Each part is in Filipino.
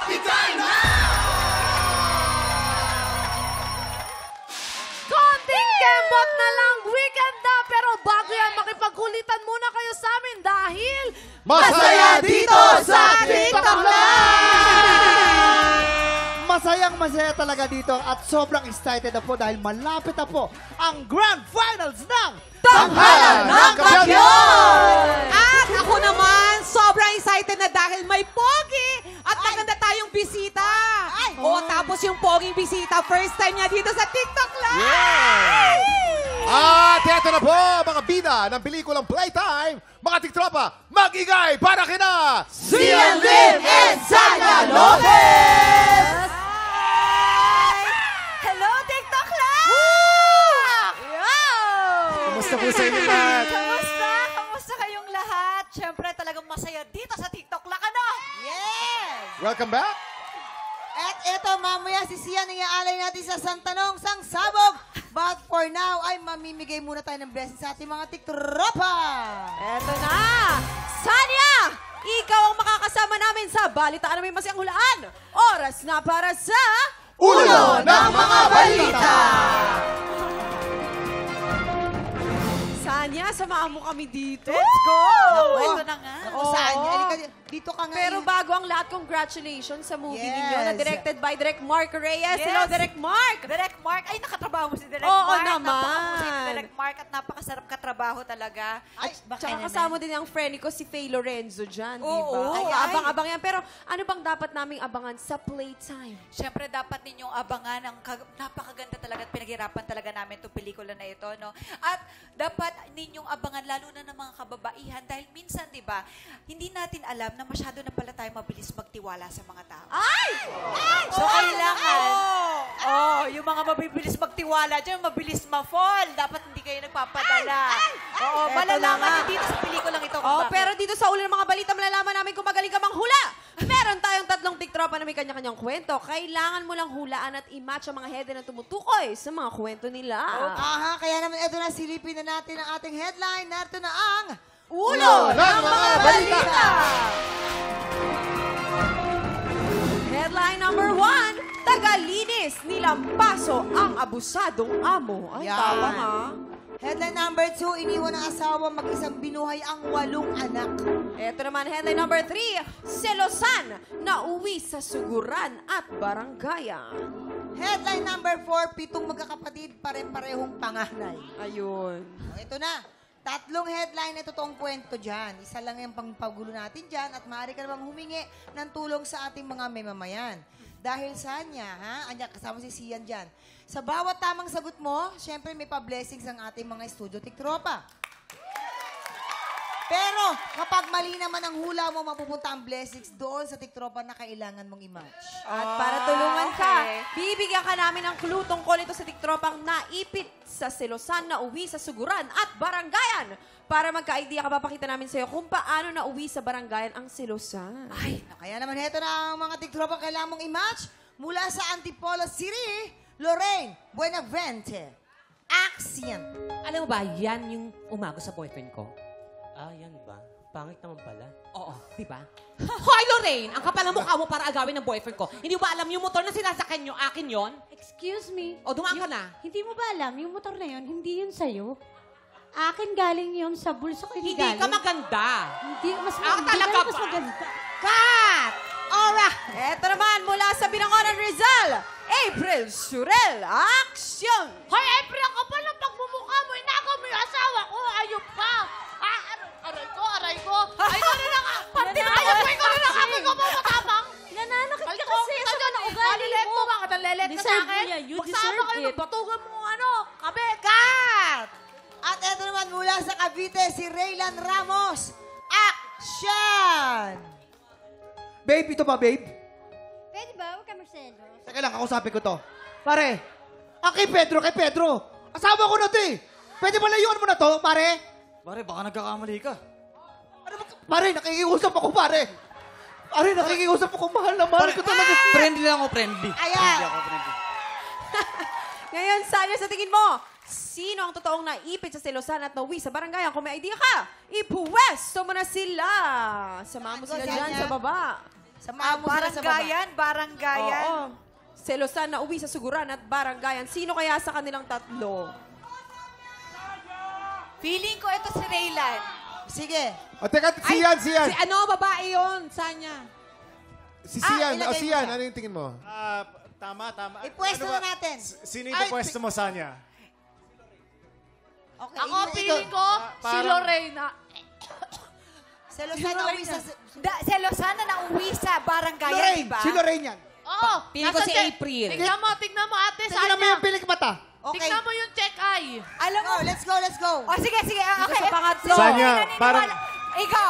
Ikay na! Konting kembot na lang, weekend na, pero bago yan, makipagkulitan muna kayo sa amin dahil Masaya dito sa TikTok Live! Masayang-masaya talaga dito at sobrang excited na po dahil malapit na po ang Grand Finals ng Tanghalan ng Kampiyon! At ako naman, sobrang excited na dahil may pogi at maganda tayong bisita. Oo, tapos yung poging bisita, first time niya dito sa TikTok Live! At eto na po, mga bida ng pelikulang Playtime, mga tiktropa, mag-igay para kina Sian Lim and Sanya Lopez! Hello, TikTok Live! Kumusta po sa inyo lahat? Kamusta? Kamusta kayong lahat? Siyempre talagang masaya dito sa TikTok Live, ano? Yes! Welcome back! At eto, mamaya si Sian ang iaalay natin sa Santanong, Sang Sabog. But for now, ay mamimigay muna tayo ng blessing sa ating mga tiktropa. Eto na! Sanya! Ikaw ang makakasama namin sa Balitaan na May Masayang Hulaan. Oras na para sa... Ulo ng mga balita! Sanya, samahan mo kami dito. Let's go! Ito na nga. Sanya, halika dito ka nga. Pero bago ang lahat, congratulations sa movie Yes. ninyo na directed by Direk Mark Reyes. Yes. Hello, Direk Mark! Direk Mark, ay nakatrabaho mo si Direk Oo Mark. naman. Napakahusay ni Direk Mark at napakasarap katrabaho talaga. Ay, Tsaka kasama din ang friend ko, si Faye Lorenzo dyan, di ba? Oo, Ay, ay. abang-abang yan. Pero ano bang dapat naming abangan sa Playtime? Siyempre, dapat ninyong abangan ang napakaganda talaga at pinaghirapan talaga namin itong pelikula na ito, no? At dapat ninyong abangan, lalo na ng mga kababaihan, dahil minsan, di ba, hindi natin alam na masyado na pala tayo mabilis magtiwala sa mga tao. Ay! So, kailangan, yung mga mabibilis magtiwala dyan, mabilis ma-fall. Dapat hindi kayo nagpapadala. Oo, Eto malalaman na nga. nyo dito sa pelikulang ito. kung Oh, bakit. pero dito sa ulo ng mga balita, malalaman namin kung magaling ka manghula. Meron tayong tatlong tiktropa na may kanya-kanyang kwento. Kailangan mo lang hulaan at i-match ang mga header na tumutukoy sa mga kwento nila. Aha, kaya naman ito na, silipin na natin ang ating headline. Narito na ang Ulo ng mga balita! Headline number 1, Tagalinis, nilampaso ang abusadong amo. Ay, Yan. tama nga. Headline number 2, iniwan ng asawa mag-isang binuhay ang 8 anak. Ito naman, headline number 3, Selosan, nauwi sa suguran at barangayan. Headline number 4, 7 magkakapatid, pare-parehong panganay. Ayun. Ito na, tatlong headline na totoong kwento dyan. Isa lang yung pangpagulo natin dyan at maaari ka namang humingi ng tulong sa ating mga mamamayan. Dahil Sanya, Anya, kasama si Sian dyan. Sa bawat tamang sagot mo, syempre may pa-blessings ang ating mga studio tiktropa. Pero kapag mali naman ang hula mo, mapupunta ang blessings doon sa tiktropa na kailangan mong i-match. At para tulungan ka, bibigyan ka namin ng clue tungkol ito sa tiktropang naipit sa Selosan na uwi sa suguran at barangayan. Para magka-idea ka, papakita namin sa'yo kung paano na uwi sa barangayan ang Selosan. Ay, kaya naman heto na ang mga tiktropa kailangan mong i-match mula sa Antipolo City, Lorraine Buenavente. Action! Alam mo ba, yan yung umago sa boyfriend ko. Ah, yan ba? Pangit naman pala. Oo, di ba? Hoy, Lorraine! Ang kapal ng mukha mo para agawin ng boyfriend ko. Hindi mo ba alam yung motor na sinasakyan nyo, akin yon? Excuse me. O, dumaan ka na. Hindi mo ba alam, yung motor na yun, hindi yun sa'yo. Akin galing yun sa bulsa ko Hindi galing. ka maganda. Hindi, mas talaga mas ba? maganda. Cut! Alright! Ito naman mula sa Binangonan Rizal, April Surel. Action! Hoy, April, ang kapal ng pagmumukha mo. Inagaw mo yung asawa ko. Ayun pa. Aray ko, aray ko. Ay, ko na lang. Tinatayo ko, ikaw na lang. Akin ko mo matapang. Nananakit ka kasi sa mga ugali Malilet mo, mo. bakit ang lelet ka sa Deserve mo akin? yan. You Magsama deserve kayo, it. batugan mo kabit. Cut! At eto naman mula sa Cavite, si Raylan Ramos. Action! Babe, ito ba, babe? Pwede ba? Huwag ka Marcelo. Teka lang, kakusapin ko to. Pare, kay Pedro. Asawa ko na to eh. Pwede ba layuan mo na to, pare? Pare, baka nagkakamali ka. Pare, nakikiusap ako, pare. Pare, nakikiusap ako. Mahal na mahal ko talaga. Friendly lang ako, friendly. Ayan. Friendly ako, friendly. Ngayon, Sanya, sa tingin mo, sino ang totoong naipit sa Selosan at nauwi sa barangayan? Kung may idea ka, ipuwesto mo na sila. Samahan mo Ako, sila Sanya. dyan sa baba. Samahan mo sila sa baba. Baranggayan. Oo. Selosan na uwi sa suguran at baranggayan. Sino kaya sa kanilang tatlo? Feeling ko ito si Raylan. Sige. O, teka, Sian. Si babae yun, Sanya. Si Sian. ilagay mo Sian, siya. ano yung tingin mo? Tama. Ipwesto na natin. Sino yung pwesto mo, Sanya? Okay, Ako, feeling ko, si parang- Lorena. Selosan na uwi sa... Selosana na uwi sa baranggayan, Lorraine! di ba? Si Lorraine yan. Oo. Feeling ko nasa si check. April. Tignan mo, ate, Tingnan mo Sanya. yung pilik mata. Okay. Tignan mo yung check eye. Alam mo, Let's go. O, sige. Okay. sa pangatlo. Sanya, parang... Ikaw,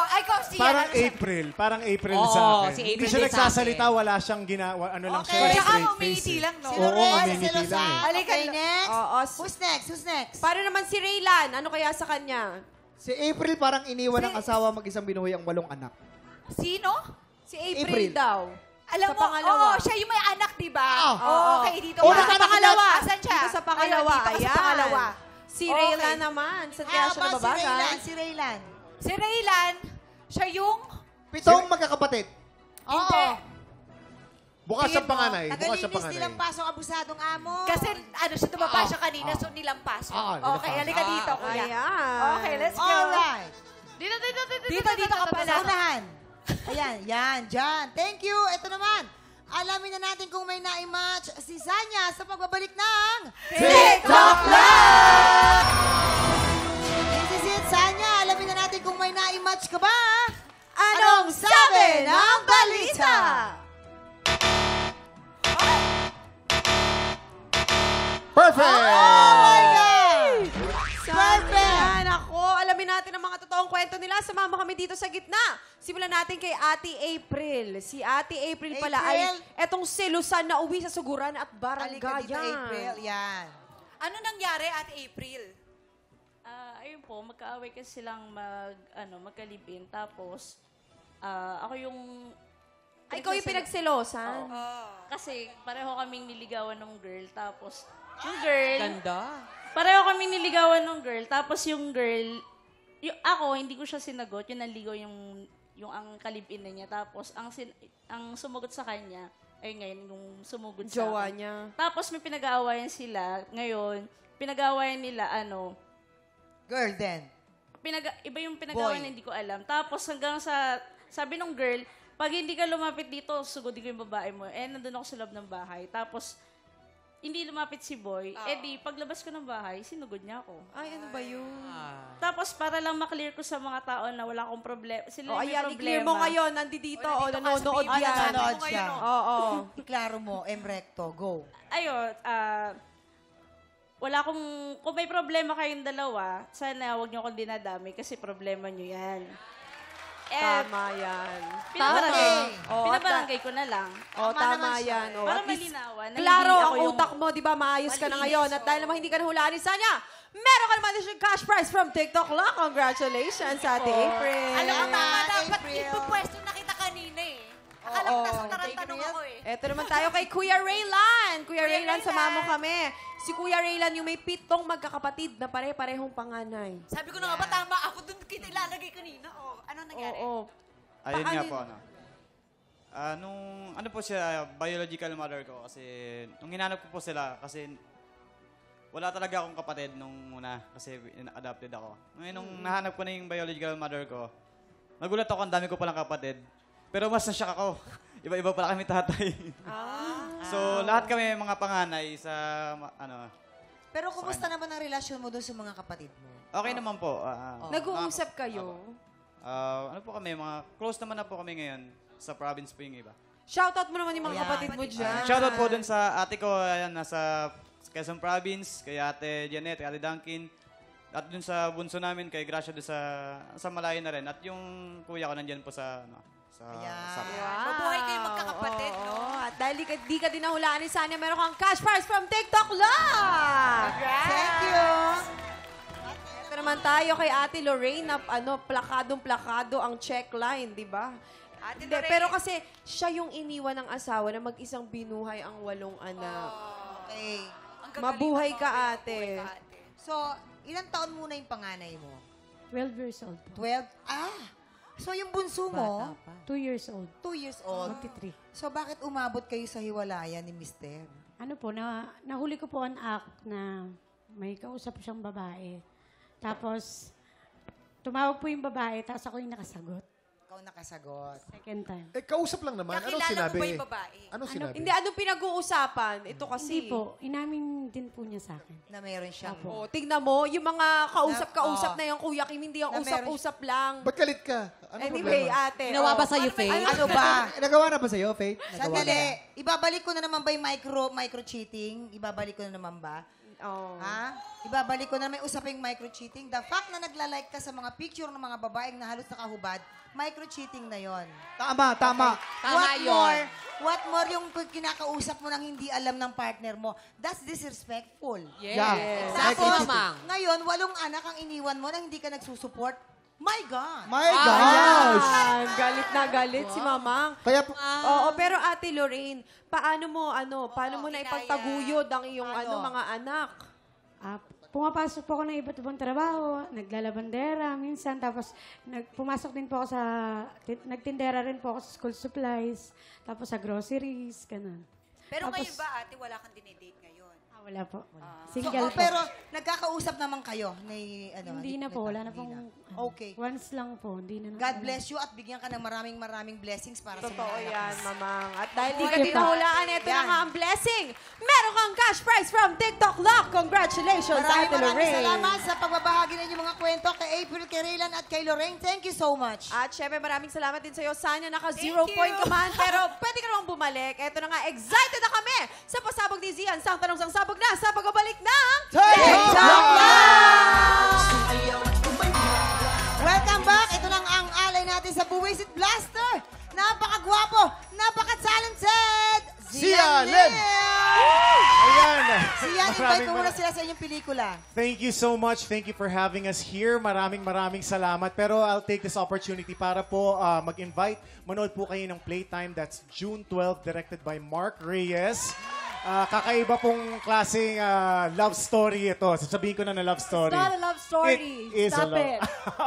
siya. Parang April Oo, sa akin. si April Hindi siya din sa nagsasalita, wala siyang ginawa, ano lang Okay. siya, Tsaka straight face. umingiti lang, no? Si Oo, Lorraine, umingiti si Selosan. lang. Halika, Okay, next. Oo. Who's next? Paano naman si Raylan? Ano kaya sa kanya? Si April parang iniwan ng asawa mag-isang binuhay ang 8 anak. Sino? Si April, April. daw. Alam Sa mo, pangalawa. siya yung may anak, di ba? Oo. Okay, dito. Una ka. ka pangalawa. Asan siya? Dito sa pangalawa. Ayun, dito ka Ayan. sa pangalawa. Si Okay. Raylan naman. Sa kaya siya nababagan. Si Raylan. Si Raylan, siya yung... 7 magkakapatid. Hindi. Bukas siyang panganay. Bukas siyang Tagalinis panganay. nilang pasok abusadong amo. Kasi siya tumaba siya kanina, so nilampas. Okay, halika dito, kuya. Ayan. Okay, let's go. Alright. Dito ka pala. Sa unahan. Ayan, dyan. Thank you. Ito naman. Alamin na natin kung may na-match si Sanya sa pagbabalik ng TikTok Live! This is it, Sanya. Alamin na natin kung may na-match ka ba. Anong sabi ng balita? Perfect! Oh my God! Perfect! Ako, alamin natin ang mga totoong kwento nila. Sumama kami dito sa gitna. Simulan natin kay Ate April. Si Ate April pala ay etong selusan na uwi sa suguran at Halika dito, baranggayan. April. Yan. Ano nangyari, Ate April? Ayun po, magkaaway kasi silang magkalibin. Tapos, ako yung... Ay, ikaw yung pinagselosan? Kasi pareho kaming niligawan ng girl. Tapos, yung girl... Ganda. Pareho kaming niligawan ng girl. Tapos yung girl... ako, hindi ko siya sinagot. Yung naligaw yung ang kalibin na niya. Tapos, ang sumagot sa kanya, ay ngayon, yung sumugod sa Jowa akin. niya. Tapos, may pinag-aawayan sila. Ngayon, pinag-aawayan nila, Girl then. iba yung pinagawa na hindi ko alam. Tapos hanggang sa, sabi nung girl, pag hindi ka lumapit dito, sugodin ko yung babae mo. Nandun ako sa loob ng bahay. Tapos, hindi lumapit si boy. Di, paglabas ko ng bahay, sinugod niya ako. Ay, ano ba yun? Tapos, para lang maklear ko sa mga tao na wala akong problema. Sila may Ayan, problema. i-clear mo ngayon. Nandito, nanonood yan. Nanonood siya. Oo. Iklaro mo, Recto, go. Ayun, wala akong, kung may problema kayong dalawa, sana huwag niyo akong dinadami kasi problema niyo yan. Tama yan. Pinabarangay, Oo, pinabarangay ko na lang. tama yan. Oh, Para at least, malinawan. na klaro hindi ang ako yung- utak mo, di ba? Maayos ka na ngayon. At dahil naman hindi ka nahulaan ni Sanya, meron ka naman din siyang cash prize from TikTok Lock. Congratulations, Ate April. Alam mo, tama dapat April. ipupwesto na kita kanina eh. Akala ko nasa tarantanong ako eh. Eto naman tayo kay Kuya Raylan. Kuya Raylan, samahan mo kami. Si Kuya Raylan yung may 7 magkakapatid na pare-parehong panganay. Sabi ko na nga ba tama? Ako dun kita ilalagay kanina. Ano nangyari? Oo. Ayun nga Paano- po, ano po siya, biological mother ko. Kasi, nung hinanap ko po sila, kasi wala talaga akong kapatid nung una. Kasi adopted ako. Ngayon, nung nahanap ko na yung biological mother ko, nagulat ako, ang dami ko palang kapatid. Pero mas na-shock ako. Iba-iba pala kami tatay. So, lahat kami mga panganay sa, Pero kumusta naman ang relasyon mo doon sa mga kapatid mo? okay naman po. Nag-uusap kayo? Ano po kami, mga close naman na po kami ngayon. Sa province po yung iba. Shoutout mo naman yung mga kapatid mo dyan. Shoutout po dun sa ate ko, ayan, nasa Quezon Province, kay ate Janet, kay ate Duncan. At dun sa bunso namin, kay Gracia dun sa Malayo na rin. At yung kuya ko nandyan po sa Mabuhay kayo magkakapatid, no? At dahil di ka din nahulaan ni Sanya, meron kang cash prize from TikTok Lock! Thank you. Ito naman tayo kay Ate Lorraine na plakadong-plakado ang check line, di ba? Ate Hindi, Lorraine. pero kasi siya yung iniwan ng asawa na mag-isang binuhay ang 8 anak. Okay. Ang gagaling Mabuhay mo, ka, mabuhay ate. ka, ate. So, ilang taon muna yung panganay mo? 12 years old po. 12? So, yung bunso mo, 2 years old. 2 years old. Magti-3. So, bakit umabot kayo sa hiwalayan ni Mister? Ano po, nahuli ko po ang act na may kausap siyang babae. Tapos, tumawag po yung babae, tapos ako yung nakasagot. Ikaw nakasagot. Second time. Kausap lang naman. Anong Kakilala sinabi? mo ba yung babae? Anong sinabi? Hindi, anong pinag-uusapan? Ito kasi. Hindi po, inamin din po niya sa akin. Na meron siyang... Oh, tignan mo, yung mga kausap-kausap na yung Kuya Kim, hindi yung Na meron- usap-usap lang. Ba't galit ka? Ano Anyway, problema? ate. Ginawa ba oh. sa'yo, Faye? Ano ba? Nagawa na ba sa'yo, Faith? Nagawa Sandali. na. Ibabalik ko na naman ba yung micro-cheating? Ibabalik ko na naman ba? Oh. Ha? Ibabalik ko na may usaping micro-cheating. The fact na nagla-like ka sa mga picture ng mga babaeng na halos nakahubad, micro-cheating na yon. Tama, tama. What more yung kinakausap mo nang hindi alam ng partner mo? That's disrespectful. Yes. Yeah. Tapos, Mamang. ngayon, 8 anak ang iniwan mo na hindi ka nagsusupport. My God! My gosh! Galit na galit si Mamang. Kaya po, Oo, pero Ate Lorraine, paano mo na kinaya. ipagtaguyod ang iyong mga anak? Pumapasok po ako ng iba't ibang trabaho, naglalabandera minsan, tapos pumasok din po ako nagtindera rin po ako sa school supplies, tapos sa groceries, ganun. Pero Tapos- ngayon ba, ate, wala kang dinidate ngayon? Wala po. So, Single po. pero nagkakausap naman kayo ni Hindi na po, wala na pong... Okay. Once lang po, hindi na. God bless you at bigyan ka ng maraming blessings para sa Totoo mga yan, anak. Mamang. At dahil di ka Thank you po. tinahulaan, ito na Yan. nga ang blessing. Meron kang cash prize from TikTok Lock. Congratulations, Ate Maraming Lorraine. salamat sa pagbabahagi ninyo mga kwento kay April, kay Raylan at kay Lorraine. Thank you so much. At syempre, maraming salamat din sa'yo. Sana naka 0 Thank you. point ka man. Pero pwede ka namang bumalik. Ito na nga, excited na kami sa pasabog ni Zian. Sang tanong sang sabog na sa pagbabalik ng TikTok Welcome back. Ito lang ang alay natin sa Buwisit Blaster. Napakagwapo, napaka-talented, Zian Lim! Ayan. Zian, invite mo muna sila sa inyong pelikula. Thank you so much. Thank you for having us here. Maraming salamat. Pero I'll take this opportunity para po mag-invite. Manood po kayo ng Playtime. That's June 12, directed by Mark Reyes. Kakaiba pong klaseng love story ito. Sasabihin ko na love story. It's not a love story. It is Stop a love. it.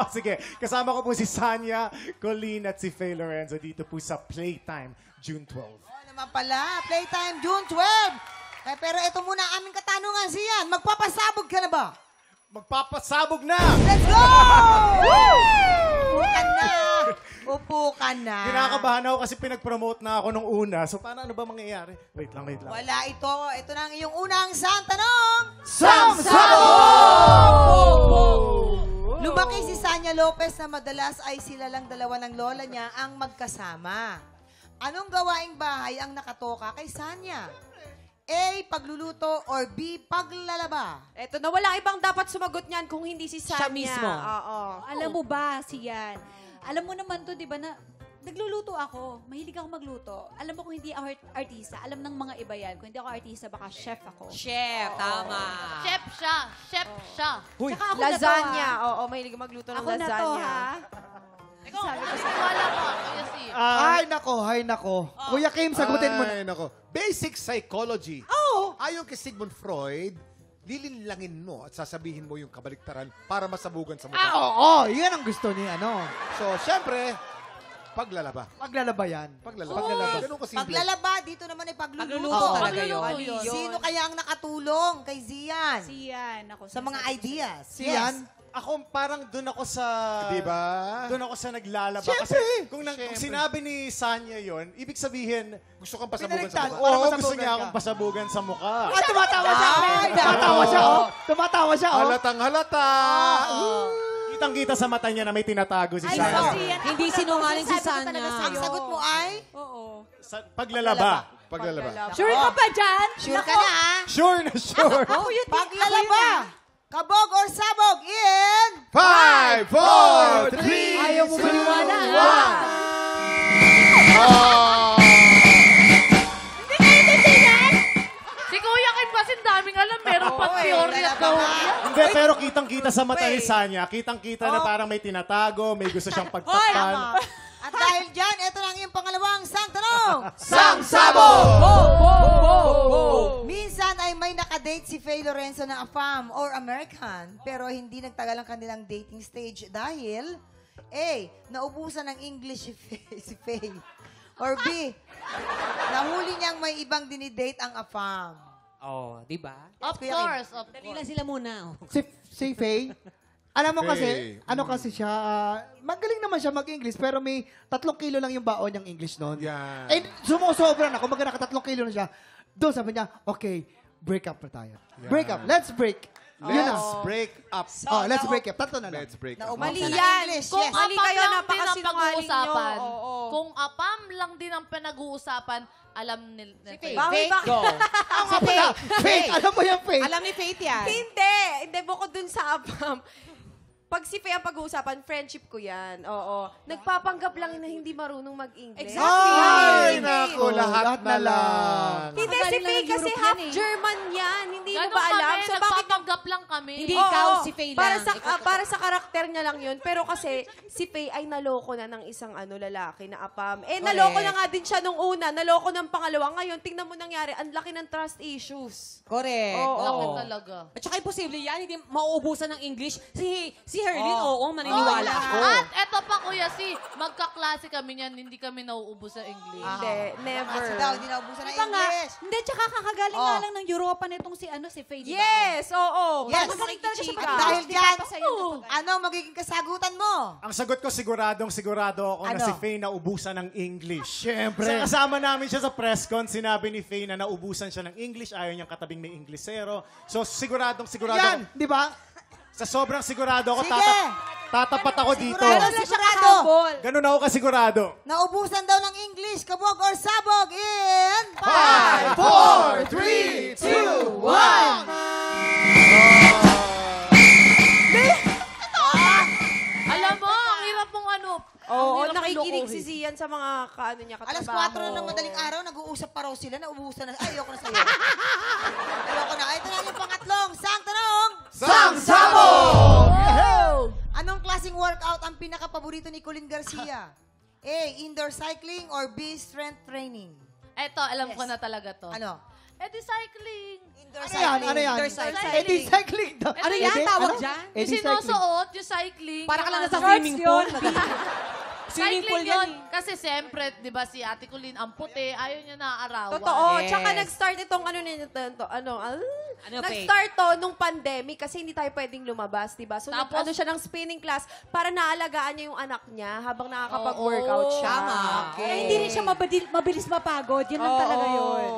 Sige. Kasama ko po si Sanya, Colleen at si Faye Lorenzo dito po sa Playtime, June 12. Oo naman pala, Playtime, June 12. Pero ito muna ang aming katanungan, Zian. Magpapasabog ka na ba? Magpapasabog na! Let's go! Upo ka na. Upo ka na. Kinakabahan ako kasi pinag-promote na ako nung una. So, paano ano ba mangyayari? Wait lang. Wala ito. Ito na ang iyong unang sang tanong. Lumaki si Sanya Lopez na madalas ay sila lang dalawa ng lola niya ang magkasama. Anong gawaing bahay ang nakatoka kay Sanya? A, pagluluto or B, paglalaba? Ito na, walang ibang dapat sumagot niyan kung hindi si Sanya. Siya mismo. Oo. Alam mo ba, Sian? Alam mo naman to, di ba, na nagluluto ako. Mahilig ako magluto. Alam mo kung hindi ako artista, alam ng mga iba yan. Kung hindi ako artista, baka chef ako. Chef, tama. Chef siya. Chef siya. Huy, Tsaka ako Lasagna. na to, Oo, mahilig magluto ng Ako na to, lasagna. ha? Ikaw, wala mo. Kuya Si. Ay nako. Kuya Kim, sagutin mo na. Ay, nako. Basic psychology. Oo. Ayon kay Sigmund Freud, lilinlangin mo at sasabihin mo yung kabaliktaran para masabugan sa mukha. Oo, yan ang gusto ni ano. So, syempre, paglalaba. Paglalaba yan. Paglalaba. Ganun kasimple. Paglalaba, dito naman ay pagluluto. Pagluluto talaga yun. Pagluluto yun. Sino kaya ang nakatulong kay Zian Sian. Ako, sa mga ideas? Siyan. Ako parang doon ako sa... Di ba? Doon ako sa naglalaba. Siyempre. Kasi kung sinabi ni Sanya yon, ibig sabihin, Gusto kang pasabugan sa Pinagtan- mukha. Para oo, masabugan gusto niya ka. akong pasabugan sa mukha. Tumatawa siya. Tumatawa siya, oh. Tumatawa siya, oh. Halatang halata. Kitang-kita sa mata niya na may tinatago si Ay, Sanya. so, Sian, Hindi ako sinungaling si sabi ko Sanya. talaga Ang sa'yo. sagot mo ay? Oo. Paglalaba. Paglalaba. Sure ka pa dyan? Sure ka na, ha? Sure na sure. Paglalaba. Kabog or sabog in... 5, 4, 3, Ayaw mo maniwala. Hindi kayo titigil! Si Kuya Kim kasi daming alam. Meron pang theory at teorya. Hindi, pero kitang-kita sa mata ni Sanya. Kitang-kita na parang may tinatago, may gusto siyang pagtakpan. At dahil dyan, ito na ang iyong pangalawang sang tanong. Minsan ay may nakadate si Faye Lorenzo na AFAM or American, pero hindi nagtagal ang kanilang dating stage dahil A. Naubusan ng English si Faye. Or B. Nahuli niyang may ibang dinidate ang afam. Oh, di ba? Of Kuya course, of Dali lang course. sila muna. Oh. Si Faye, alam mo kasi, Faye. ano kasi siya, magaling naman siya mag-English, pero may 3 kilo lang yung baon niyang English noon. Yan. Eh, sumusobra na. Kung naka 3 kilo na siya, doon sabi niya, okay, break up na tayo. Break up. Let's break. Yun na. Let's break up. Oh, let's break up. Tatlo na lang. Let's break up. Naubusan Mali ng yan. English. Kung Yes. mali Apam kayo, lang din ang napakasinungaling pag-uusapan. nyo. Oo. Kung apam lang din ang pinag-uusapan, alam nila. Bawal ba? Tama pala. Faith, alam mo yung Faith. Alam ni Faith yan. Hindi, bukod dun sa apam. Pag si Faye ang pag-uusapan, friendship ko yan. Oo. Nagpapanggap lang na hindi marunong mag-English. Ay, Si Faye. naku, lahat na lang. Hindi, si Magaling Faye lang ng kasi Europe half yan eh. German yan. Hindi mo Ganon ba alam? kami, So, bakit nagpapanggap lang kami. Hindi Oo, ikaw, oo. si Faye para lang. sa Ikaw- para sa karakter niya lang yun. Pero kasi si Faye ay naloko na ng isang lalaki na apam. Naloko na nga din siya nung una. Naloko ng pangalawa. Ngayon, tingnan mo nangyari. Ang laki ng trust issues. Correct. Oo. Laki Oo. talaga. At saka imposible yan, hindi mauubusan ng English. Si Herlin, oo, maniniwala ako. At eto pa, Kuya Si, magkaklase kami niyan, hindi kami nauubos sa English. Hindi, never. Kasi daw, hindi naubusan ng Iba nga. English. Hindi, tsaka kakagaling Oh. nga lang ng Europa nitong si Faye, di ba? Yes, oo. Yes. Para makikichika. At dahil dyan, Papasayo ka pa. ano magiging kasagutan mo? Ang sagot ko, siguro ako na Ano? si Faye naubusan ng English. Siyempre. Sa kasama namin siya sa press con, sinabi ni Faye na naubusan siya ng English, ayaw niyang katabing may Inglesero. So, sigurado Yan, di ba? Sa sobrang sigurado ako, Sige. tatapat ako dito. Sigurado, sigurado. Ganun ako kasigurado. Naubusan daw ng English, kabog or sabog in... 5, 4, 3, 2, 1. Alam mo, ang hirap mong ano. Oo, ang hirap nakikinig lokohin. si Zian sa mga kaano niya katrabaho. Alas 4 na ng madaling araw, nag-uusap pa raw sila, naubusan na. Ay, ayoko na sa'yo. Ayoko na. Ito na yung pangatlong. Sang tanong! Sang Sabog! Anong klaseng workout ang pinaka-paborito ni Colin Garcia? A. Indoor cycling or B. Strength training? Eto, alam ko na talaga to. Ano? di cycling. Indoor Ano yan? Ano yan? Indoor cycling. Edi cycling daw. Ano yan? Tawag dyan? Yung sinusuot, yung cycling. Para ka lang yung nasa ano. swimming pool. Swimming pool Cycling yan. yun. Kasi siyempre, di ba si Ate Colleen, ang puti, ayaw niya na arawan. Totoo. Yes. Tsaka nag-start itong nag-start to nung pandemic kasi hindi tayo pwedeng lumabas, di ba? So, Tapos- siya ng spinning class para naalagaan niya yung anak niya habang nakakapag-workout Oo, siya. tama. Kaya hindi rin siya mabilis mapagod. Yan lang talaga yun.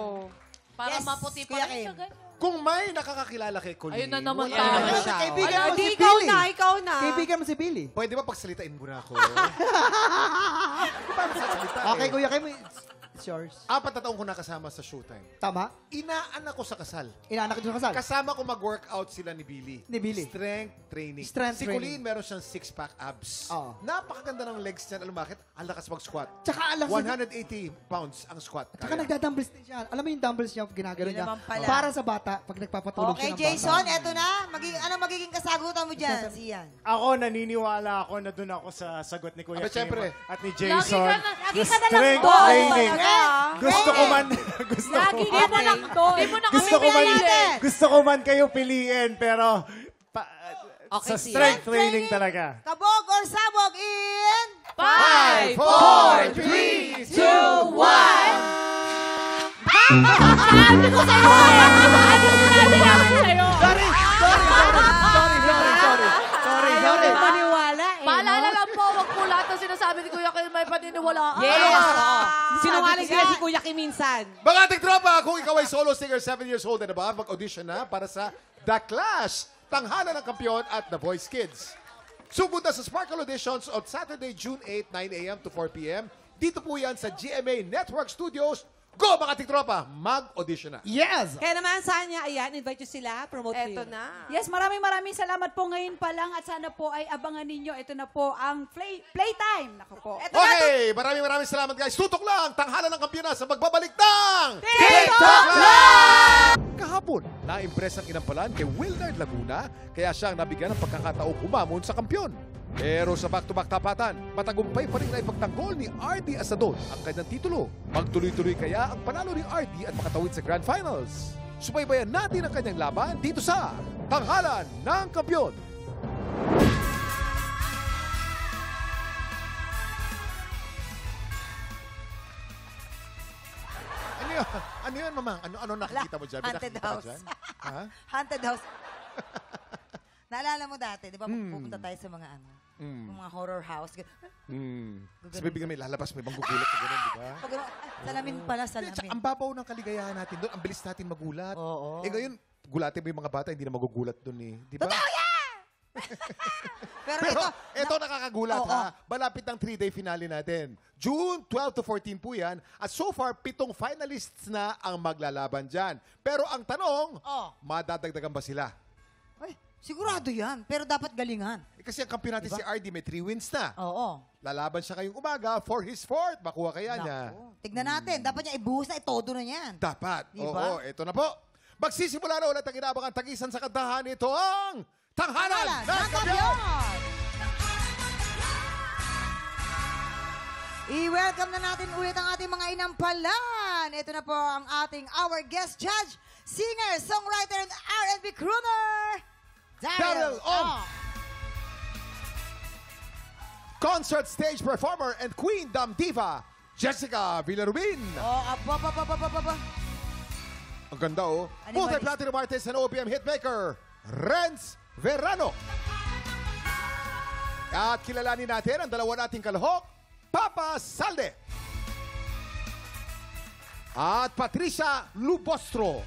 Para Yes, maputi pa Kuya rin siya. Kim. ganyan. Kung may nakakakilala kay Colleen, Ayun na naman wala tayo. naman siya. Kaibigan mo Di, si ikaw Billy. na, ikaw na. Kaibigan mo si Billy. Pwede ba pagsalitain mo na ako? Okay, Kuya Kim, it's yours. 4 na taong ko nakasama sa Showtime. Tama? Inaanak ko sa kasal. Inaanak ko sa kasal. Kasama ko mag-workout sila ni Billy. Ni Billy. Strength training. Strength si training. Colleen meron siyang 6-pack abs. Oo. Napakaganda ng legs niya. Alam mo bakit? Ang lakas mag-squat. Tsaka alam 180 pounds ang squat. Tsaka Kaya. nagdadumbbells din siya. Alam mo yung dumbbells niya, ginagano Yun niya. naman pala. Para sa bata, pag nagpapatulog Okay, siya ng Jason, bata. eto na. Ano magiging kasagutan mo dyan? Siyan. Ako, naniniwala ako na doon ako sa sagot ni Kuya Aba, Kim syempre. at ni Jason. Lagi The ka na lang strength doon. training. Talaga. Gusto ko man, gusto ko Di man, mo na, di mo na kami gusto ko man, piliin. gusto ko man kayo piliin, pero Okay, sa siya. strength training talaga. Kabog or sabog in... 5, 4, 3, 2, 1. Sabi ko sa'yo! Ano sinabi namin sa'yo? Sorry. Maniwala eh. Paalala lang po, wag po lahat ng sinasabi ni Kuya Kim may paniniwalaan. Yes! Sinungaling sila si Kuya Kim minsan. Mga ating tropa, kung ikaw ay solo singer 7 years old and above, mag-audition na para sa The Clash, Tanghalan ng Kampiyon at The Voice Kids. Sugod na sa Sparkle Auditions on Saturday, June 8, 9 a.m. to 4 p.m. Dito po yan sa GMA Network Studios. Go mga ating tropa, mag-audition na. Yes! Kaya naman, Sanya, ayan, invite nyo sila, promote Eto nyo. na. Yes, maraming salamat po ngayon pa lang at sana po ay abangan ninyo. Ito na po ang playtime. Naku po. Okay, maraming salamat guys. Tutok lang, Tanghalan ng Kampiyon na sa magbabalik ng TikTok Live! Kahapon, na-impress ang inampalan kay Wilnard Laguna, kaya siyang nabigyan ng pagkakataong umamon sa kampiyon. Pero sa back-to-back tapatan, matagumpay pa rin na ipagtanggol ni RD Asadon ang kanyang titulo. Magtuloy-tuloy kaya ang panalo ni RD at makatawid sa Grand Finals. Subaybayan natin ang kanyang laban dito sa Tanghalan ng Kampiyon. Ano yun, mamang? Ano nakikita mo dyan? May Haunted nakikita ka house. dyan? Ha? Haunted house. Naalala mo dati, di ba pupunta tayo sa mga yung mga horror house. Tapos bibigyan may lalabas, may manggugulat ka gano'n, di ba? Pag salamin pala, salamin. Ang babaw ng kaligayahan natin doon, ang bilis natin magulat. Oo. Eh ngayon, gulatin mo yung mga bata, hindi na magugulat doon eh. Di ba? Totoo yan! Pero ito nakakagulat ha. Malapit ang 3-day finale natin. June 12 to 14 po yan. At so far, 7 finalists na ang maglalaban dyan. Pero ang tanong, madadagdagan ba sila? Ay, sigurado yan. Pero dapat galingan. Kasi ang kampiyon natin si RD may 3 wins na. Oo. Lalaban siya ngayong umaga for his 4th. Makuha kaya niya. Tignan natin. Dapat niya ibuhos na itodo na yan. Dapat. Diba? Oo, ito na po. Magsisimula na ulit ang inabangan tagisan sa kantahan. Ito ang Tanghalan ng Kampiyon! I-welcome na natin ulit ang ating mga inampalan. Ito na po ang ating our guest judge, singer, songwriter, and R&B crooner, Daryl Ong. Concert stage performer and Queendom diva, Jessica Villarubin. Aba. Ang ganda Multi-platinum artist and OPM hitmaker, Renz Verano. At kilalanin natin ang dalawa nating kalahok, Papa Salde. At Patricia Lubostro.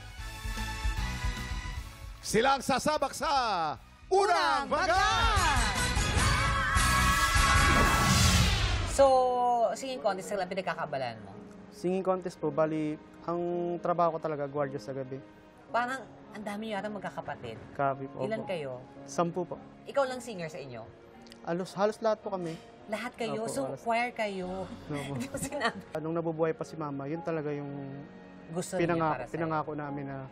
Silang sasabak sa Unang Bagay! So, singing contest lang pinagkakabalaan mo? Singing contest po, bali, ang trabaho ko talaga, gwardiya sa gabi. Parang ang dami yata magkakapatid. Kabi po. Ilan kayo? 10 po. Ikaw lang singer sa inyo? Halos lahat po kami. Lahat kayo? Opo, So, halos. choir kayo? Opo. Hindi ko sinabi. Nung nabubuhay pa si Mama, yun talaga yung Gusto niya para sa'yo? pinangako namin na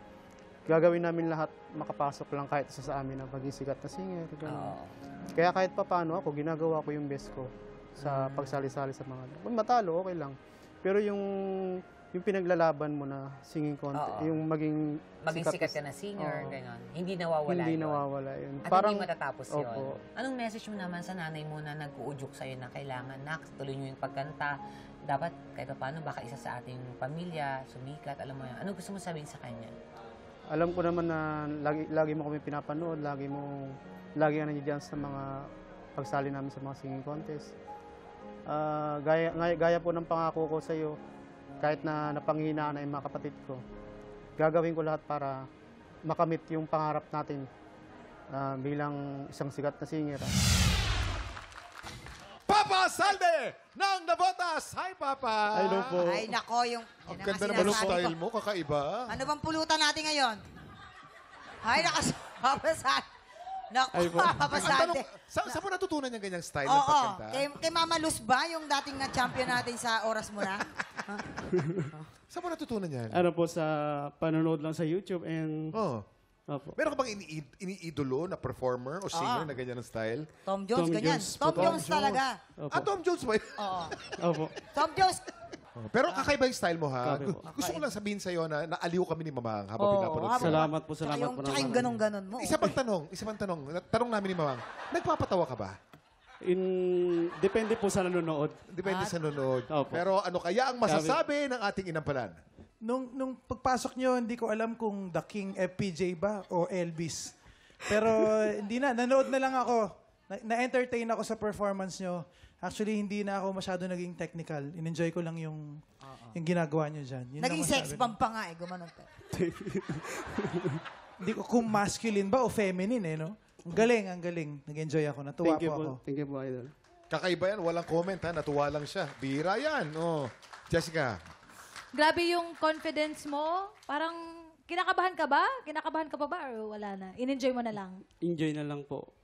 gagawin namin lahat makapasok lang kahit isa sa amin na maging sikat na singer. Oo. Kaya kahit pa paano ako, ginagawa ko yung best ko sa pagsali-sali sa mga... Kung matalo, okay lang. Pero yung pinaglalaban mo na singing contest, yung maging sikat ka na singer, gano'n. Hindi nawawala hindi yun. nawawala yun. At Parang, hindi matatapos yun. Opo. Anong message mo naman sa nanay mo na nag-uudyok sa'yo na kailangan, tuloy nyo yung pagkanta. Dapat, kahit paano, baka isa sa ating pamilya, sumikat, alam mo yan. Ano gusto mo sabihin sa kanya? Alam ko naman na lagi mo kami pinapanood, lagi ka nandiyan sa mga pagsali namin sa mga singing contest. Gaya po ng pangako ko sa iyo, kahit na napanghinaan na yung mga kapatid ko, gagawin ko lahat para makamit yung pangarap natin bilang isang sikat na singer. Papa Salde ng Navotas! Hi, Papa! Hello po. Ay, nako, Ang ganda naman ng style mo, kakaiba. Ano bang pulutan natin ngayon? Ay, nakasapasal. Naku, Ay po. papasante. Saan mo natutunan yung ganyang style ng Oo, pagkanta? kay Mama Luz ba, yung dating na champion natin sa oras mo na? Saan mo natutunan yan? Ano po, sa panonood lang sa YouTube and... Opo. Meron ka bang iniidolo na performer o singer na ganyan ang style? Tom Jones, ganyan. Tom Jones talaga. Tom Jones ba yun? Oo. Opo. Tom Jones. Pero kakaiba yung style mo, ha? Kakaiba po. Gusto ko lang sabihin sa'yo na naaliw kami ni Mamang habang pinapanood sa'yo. Salamat po, salamat po. Tsaka yung ganon-ganon mo. Isa pang tanong. Tanong namin ni Mamang, nagpapatawa ka ba? Depende po sa nanonood. Depende sa nanonood. Opo. Pero ano kaya ang masasabi ng ating inampalan? Nung pagpasok nyo, hindi ko alam kung The King FPJ ba o Elvis. Pero hindi na, nanood na lang ako. Na-entertain ako sa performance nyo. Actually, hindi na ako masyado naging technical. In-enjoy ko lang yung ginagawa nyo dyan. Yun Naging lang sex masabi bomb pa nga eh, gumanon ka. Hindi ko kung masculine ba o feminine no? Ang galing. Nag-enjoy ako. Natuwa po ako. Thank you po, Idol. Kakaiba yan, walang comment ha, natuwa lang siya. Bira yan. Oh. Jessica. Grabe yung confidence mo. Parang, kinakabahan ka ba? Kinakabahan ka pa ba? Or wala na? In-enjoy mo na lang? Enjoy na lang po.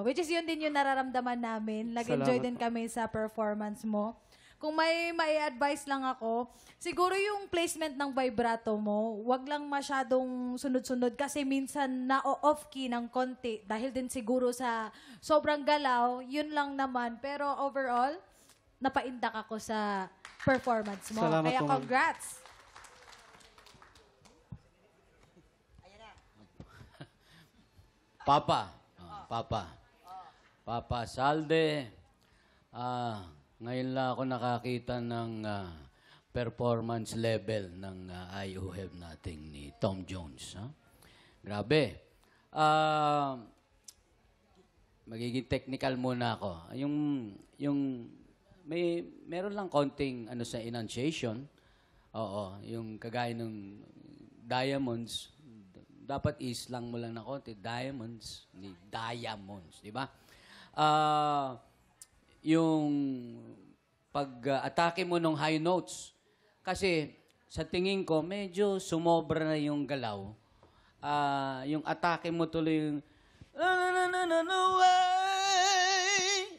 Which is yun din yung nararamdaman namin. Nag-enjoy din kami sa performance mo. Kung may advice lang ako, siguro yung placement ng vibrato mo, wag lang masyadong sunod-sunod kasi minsan na-off-key ng konti dahil din siguro sa sobrang galaw, yun lang naman. Pero overall, napaindak ako sa performance mo. Salamat Kaya po, ma'am. congrats! Papa Salde, ngayon lang ako nakakita ng performance level ng I Who Have Nothing ni Tom Jones. Ha? Grabe. Magiging technical muna ako. Meron lang konting sa enunciation. Oo, yung kagaya ng diamonds, dapat islang mo lang na konti. Diamonds, hindi diamonds, di ba? Yung pag-atake mo ng high notes, kasi sa tingin ko, medyo sumobra na yung galaw. Yung atake mo tuloy yung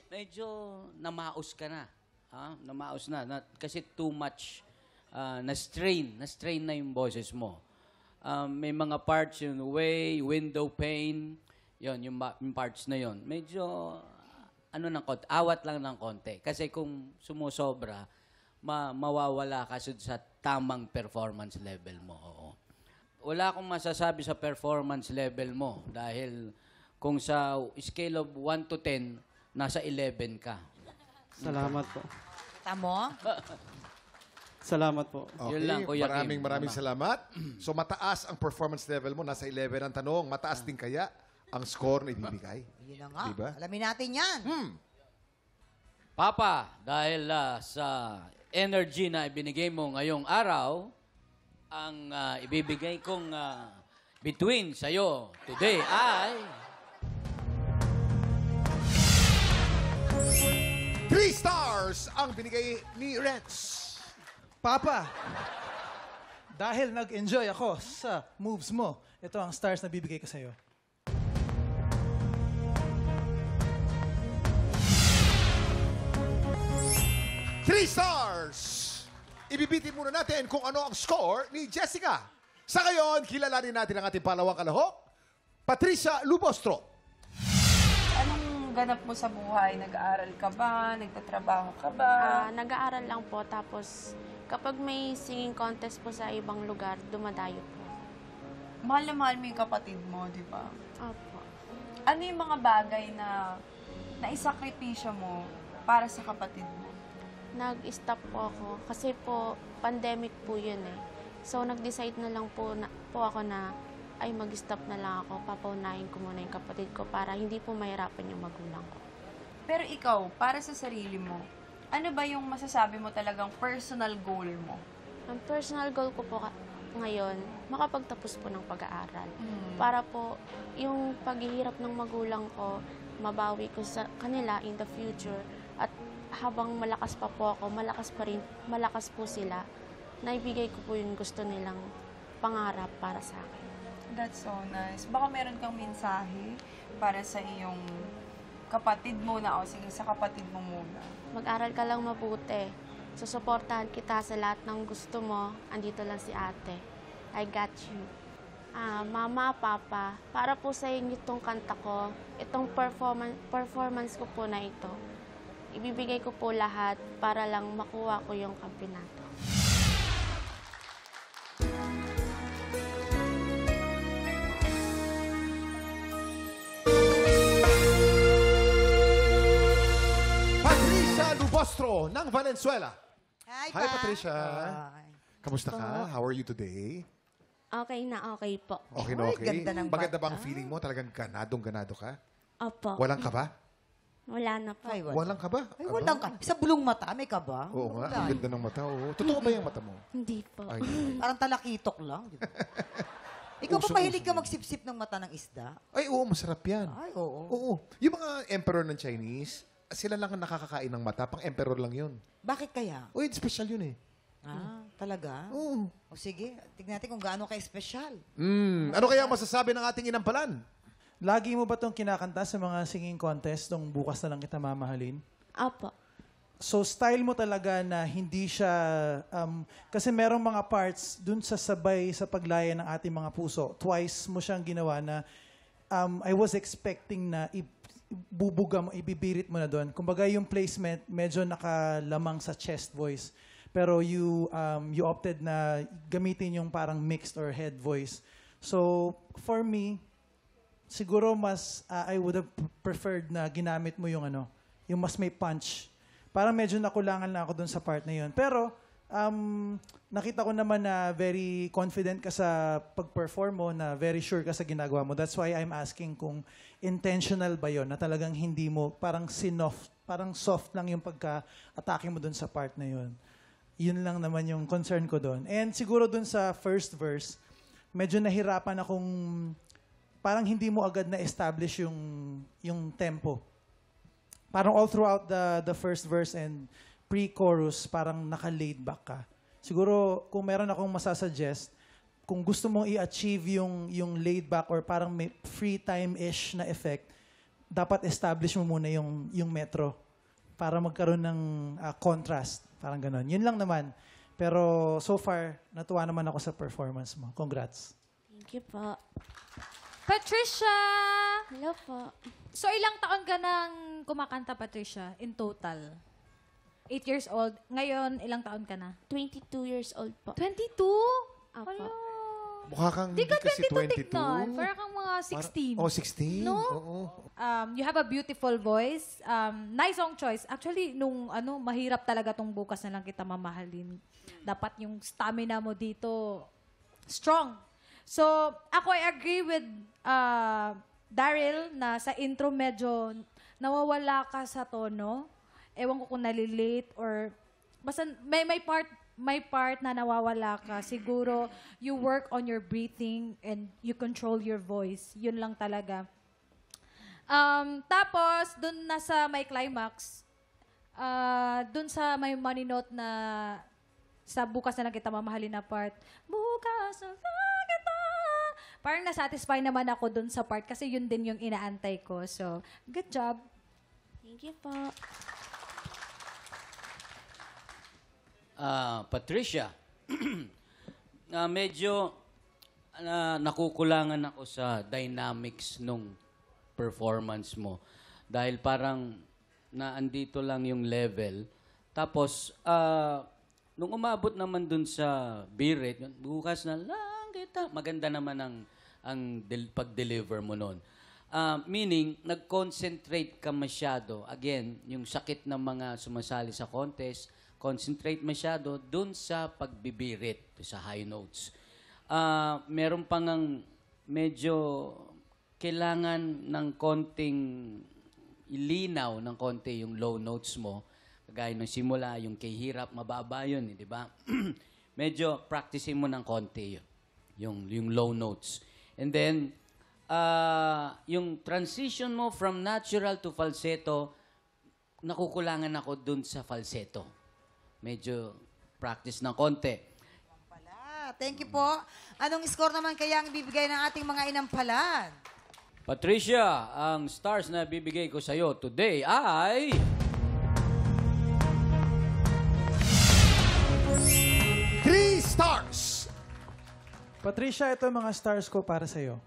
medyo namaos ka na. Namaos na. Kasi too much na-strain na yung boses mo. May mga parts yung way, window pane, yung parts na yon. Medyo awat lang ng konti. Kasi kung sumusobra, mawawala ka sa tamang performance level mo. Oo. Wala akong masasabi sa performance level mo dahil kung sa scale of 1 to 10, nasa 11 ka. Salamat po. Tamo? Salamat po. Okay, Yun lang, Kuya Kim. maraming salamat. So mataas ang performance level mo, nasa 11 ang tanong. Mataas din kaya ang score na ibibigay? Yun na nga. Diba? Alamin natin yan. Papa, dahil sa energy na ibinigay mo ngayong araw, ang ibibigay kong between sa'yo today ay 3 stars ang binigay ni Renz. Papa, dahil nag-enjoy ako sa moves mo, ito ang stars na bibigay ko sa'yo. Three stars! Ibibitin muna natin kung ano ang score ni Jessica. Sa ngayon, kilalanin natin ang ating palawang kalahok, Patricia Lubostro. Anong ganap mo sa buhay? Nag-aaral ka ba? Nagtatrabaho ka ba? Nag-aaral lang po, tapos kapag may singing contest po sa ibang lugar, dumadayo po. Mahal na mahal mo yung kapatid mo, di ba? Opo. Ano yung mga bagay na naisakripisyo mo para sa kapatid mo? Nag-stop po ako kasi po pandemic po yun eh. So nag-decide na lang po ako na ay mag-stop na lang ako. Papaunahin ko muna yung kapatid ko para hindi po mahirapan yung magulang ko. Pero ikaw, para sa sarili mo, ano ba yung masasabi mo talagang personal goal mo? Ang personal goal ko po ngayon, makapagtapos po ng pag-aaral. Para po yung paghihirap ng magulang ko, mabawi ko sa kanila in the future. At habang malakas pa po ako, malakas po sila, naibigay ko po yung gusto nilang pangarap para sa akin. That's so nice. Baka meron kang mensahe para sa iyong kapatid mo na, o sige, sa kapatid mo muna. Mag-aral ka lang mabuti. Susuportahan kita sa lahat ng gusto mo. Andito lang si ate. I got you. Mama, Papa, para po sa inyo itong kanta ko, itong performance ko po na ito, ibibigay ko po lahat para lang makuha ko yung kampeonato. Patricia Lubostro ng Valenzuela. Hi, Hi, Patricia. Kamusta ka? How are you today? Okay na okay po. Okay na okay? ganda ng Maganda ba ang feeling mo? Talagang ganado ka? Opo. Walang ka ba? Wala na po. Ay, Walang ka ba? Ay, walang ka. Sa bulong mata, may ka ba? Oo nga, Wala. ang ganda ng mata. Oo. Totoo ba yung mata mo? Hindi po. Ay, Parang talakitok lang. Di ba? Ikaw ba mahilig ka magsipsip ng mata ng isda? ay oo, masarap yan. Ay, oo. Oo. Yung mga emperor ng Chinese, sila lang ang nakakakain ng mata. Pang emperor lang yun. Bakit kaya? Uy, special yun eh. Talaga? Oo. O sige, tignan natin kung gaano ka-espesyal. Ano kaya masasabi ng ating inampalan? Lagi mo ba itong kinakanta sa mga singing contest nung bukas na lang kita mamahalin? Opo. So style mo talaga na hindi siya, kasi merong mga parts dun sa sabay sa paglaya ng ating mga puso. Twice mo siyang ginawa na I was expecting na bubuga mo, ibibirit mo na doon. Kumbaga yung placement medyo nakalamang sa chest voice. Pero you opted na gamitin yung parang mixed or head voice. So for me, siguro mas I would have preferred na ginamit mo yung yung mas may punch. Parang medyo nakulangan lang ako dun sa part na yun. Pero nakita ko naman na very confident ka sa pag-perform mo, na very sure ka sa ginagawa mo. That's why I'm asking kung intentional ba yon, na talagang hindi mo, parang soft lang yung pagka-atake mo dun sa part na yun. Yun lang naman yung concern ko dun. And siguro dun sa first verse, medyo nahirapan akong parang hindi mo agad na-establish yung tempo. Parang all throughout the first verse and pre-chorus, parang naka-laid back ka. Siguro, kung meron akong masasuggest, kung gusto mong i-achieve yung laid back or parang may free time-ish na effect, dapat establish mo muna yung metro para magkaroon ng contrast. Parang ganon. Yun lang naman. Pero so far, natuwa naman ako sa performance mo. Congrats. Thank you po. Patricia! Hello po. So, ilang taon ka nang kumakanta, Patricia, in total? 8 years old. Ngayon, ilang taon ka na? 22 years old po. 22? Apo. Mukha kang Di hindi ka kasi 22. 22 tignan. Parang kang mga 16. Oh, 16? No? Oo. You have a beautiful voice. Nice song choice. Actually, mahirap talaga tong Bukas na Lang Kita Mamahalin. Dapat yung stamina mo dito strong. So, ako I agree with Daryl na sa intro medyo nawawala ka sa tono. Ewan ko kung nalilate or basta may part na nawawala ka. Siguro, you work on your breathing and you control your voice. Yun lang talaga. Tapos, dun na sa may climax, dun sa may money note na sa Bukas na Lang Kita Mamahalin na part, Bukas na lang kita. Parang nasatisfy naman ako dun sa part kasi yun din yung inaantay ko. So, good job. Thank you po. Patricia, medyo nakukulangan ako sa dynamics nung performance mo. Dahil parang naandito lang yung level. Tapos, nung umabot naman dun sa B-rate, Bukas na Lang Kita, maganda naman ang pag-deliver mo nun. Meaning, nag-concentrate ka masyado. Again, yung sakit ng mga sumasali sa contest, concentrate masyado dun sa pagbibirit, sa high notes. Meron pang medyo kailangan ng konting ilinaw ng konti yung low notes mo. Kagaya ng simula, yung kay hirap, mababa yun, di ba? Medyo practicing mo ng konti yung low notes. And then, yung transition mo from natural to falsetto, nakukulangan ako dun sa falsetto. Medyo practice ng konti. Thank you po. Anong score naman kaya ang bibigay ng ating mga inampalan? Patricia, ang stars na bibigay ko sa'yo today ay... 3 stars! Patricia, ito ang mga stars ko para sa'yo.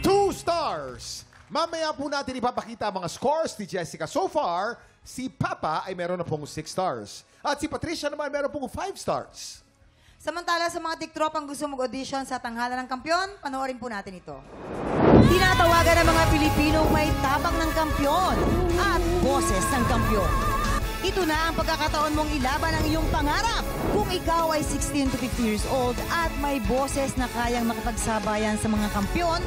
2 stars! Mamaya po natin ipapakita ang mga scores ni Jessica. So far, si Papa ay meron na pong 6 stars. At si Patricia naman meron pong 5 stars. Samantala sa mga tiktropang gusto mag-audition sa Tanghalan ng Kampyon, panoorin po natin ito. Tinatawagan ng mga Pilipinong may tapang ng kampyon at boses ng kampyon. Ito na ang pagkakataon mong ilaban ang iyong pangarap. Kung ikaw ay 16 to 50 years old at may boses na kayang makapagsabayan sa mga kampyon,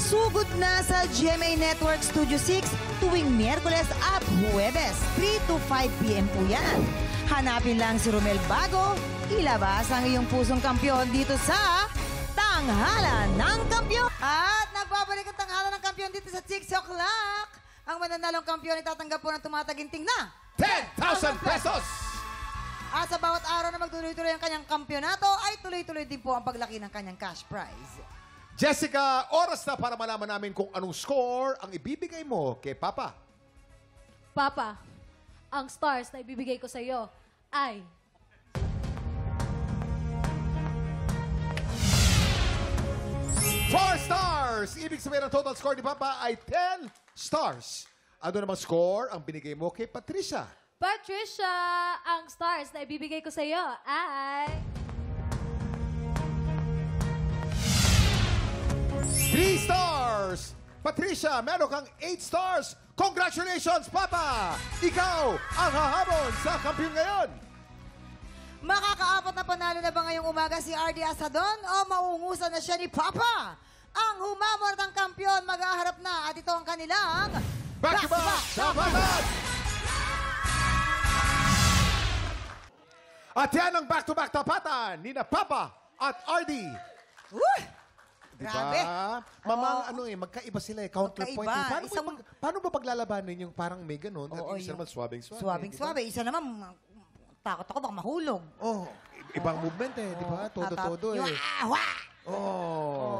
sugod na sa GMA Network Studio 6 tuwing Miyerkules at Huwebes, 3 to 5 p.m. po yan. Hanapin lang si Romel Bago, ilabas ang iyong pusong kampyon dito sa Tanghalan ng Kampyon. At nagbabalik ang Tanghalan ng Kampyon dito sa 6 o'clock. Ang mananalong kampyon ay tatanggap po ng tumataginting na 10,000 pesos! At sa bawat araw na magtuloy-tuloy ang kanyang kampyonato, ay tuloy-tuloy din po ang paglaki ng kanyang cash prize. Jessica, oras na para malaman namin kung anong score ang ibibigay mo kay Papa. Papa, ang stars na ibibigay ko sa iyo ay... 4 stars! Ibig sabihin ang total score ni Papa ay 10 stars. Ano namang score ang binigay mo kay Patricia? Patricia, ang stars na ibibigay ko sa iyo ay... 3 stars! Patricia, meron kang 8 stars. Congratulations, Papa! Ikaw ang hahabol sa kampiyon ngayon. Makakaapat na panalo na ba ngayong umaga si RD Asadon o mauungusan na siya ni Papa? Ang humamor ng kampiyon maghaharap na at ito ang kanilang Back-to-back tapatan! At yan ang back-to-back tapatan ni na Papa at RD. Diba? Grabe. Mamang magkaiba sila eh. Counterpoint. Magkaiba. Paano ba paglalabanan yung parang may ganun? Oo, Isa naman swabing-swabe. Swabing-swabe. Isa naman, takot ako baka mahulog. Ibang movement eh, di ba? Todo-todo eh. Yung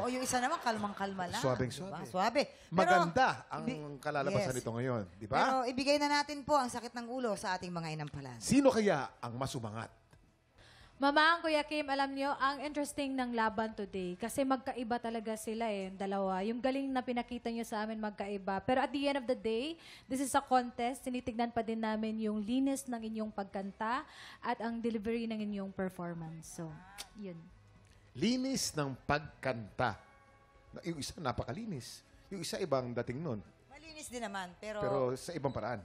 yung isa naman, kalmang-kalma lang. Swabing-swabe. Diba? Swabe. Maganda ang kalalabasan nito ngayon, di ba? Pero ibigay na natin po ang sakit ng ulo sa ating mga inampalan. Sino kaya ang mas umangat? Mama, Kuya Kim, alam nyo, ang interesting ng laban today. Kasi magkaiba talaga sila yung dalawa. Yung galing na pinakita nyo sa amin magkaiba. Pero at the end of the day, this is a contest. Tinitignan pa din namin yung linis ng inyong pagkanta at ang delivery ng inyong performance. So, yun. Linis ng pagkanta. Yung isa, napakalinis. Yung isa, ibang dating nun. Malinis din naman, pero... Pero sa ibang paraan.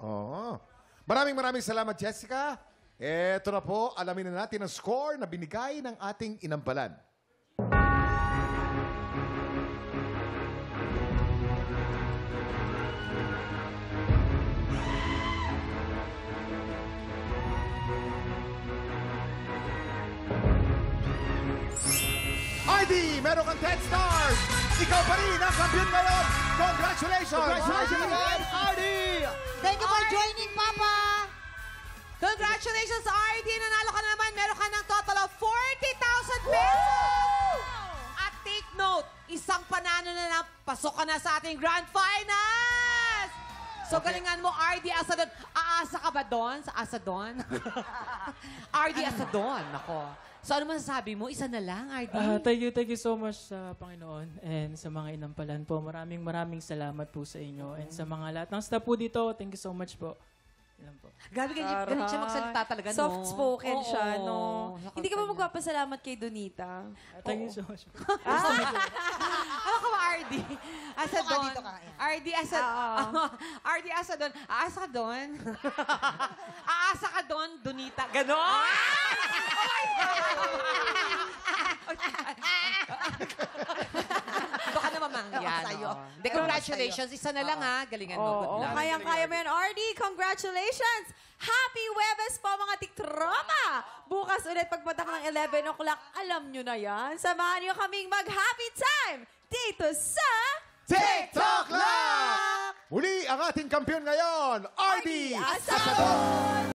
Oo. Maraming salamat, Jessica. Eto na po, alamin na natin ang score na binigay ng ating inampalan. RD, meron kang 10 stars! Ikaw pa rin ang kampiyon ngayon! Congratulations! Congratulations again, RD! Thank you for joining, Papa! Congratulations, RD! Nanalo ka na naman. Meron ka ng total of 40,000 pesos! At take note, isang panalo na lang, pasok ka na sa ating Grand Finals! So, galingan mo, RD Asadon. Aasa ka ba doon? Sa Asadon? RD Asadon, ako. So, ano masasabi mo? Isa na lang, RD? Thank you so much sa Panginoon and sa mga inampalan po. Maraming salamat po sa inyo. And sa mga lahat ng staff po dito, thank you so much po. Ilan po. Gabi ganun siya magsalita talaga, no? Soft-spoken siya, no? Oo. Hindi ka ba magpapasalamat kay Donita? Thank you so much. Ano ka ba, RD? Asadon. Dito ka. RD Asadon. RD Asadon. Aasa ka doon? Aasa ka doon, Donita. Ganon? Oh my God! Ito ka naman mangyan. Sa'yo. Hindi, congratulations. Isa na lang, ha? Galingan mo. Good luck. Kayang-kaya mo yan, RD. Congratulations! Happy Webes po, mga tiktroma! Bukas ulit pagpatak ng 11 o'clock. Alam nyo na yan. Samahan nyo kaming mag-happy time dito sa... TikTok Lock! Muli ang ating kampiyon ngayon, RD Asadon!